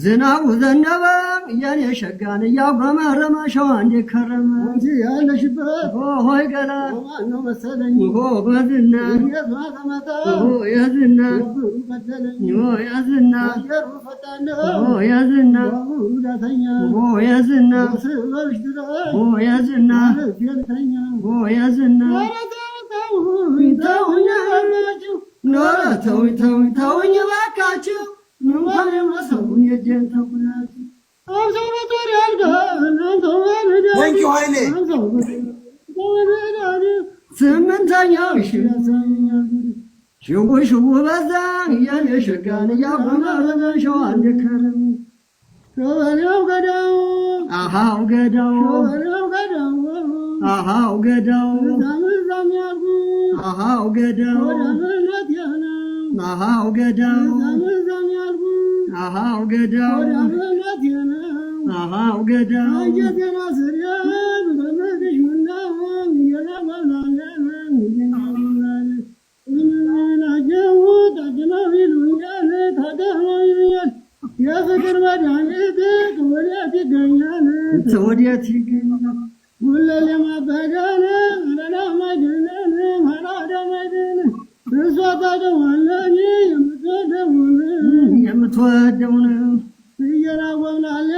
ዝናቡ ዘነበ የኔ ሸጋን እያጉረመረመ ሸዋ እንደከረመ ያለሽበት ሆይ ገላ ነው መሰለኝ በዝና የዝና የዝና የዝና የዝና የዝና የዝና ተውኝ እባካችሁ ስምንተኛው ሽው ሽው በዛ የኔ ሸጋን እያጉረመረመ ሸዋ እንደከረመ ሸበሌው ገዳው አሃው ገዳው አሃው ገዳው አሃው ገዳው አሃው ገዳው አሃው ገዳው አሃው ገዳው የፍቅር መድኃኒት ወዴት ይገኛል? ወዴት ይገኛል? ጉለሌ ማበጋነ ለላማድነን ማራደመድን እሷ ታደዋለኝ የምትወደውን የምትወደውን እየራወምናለ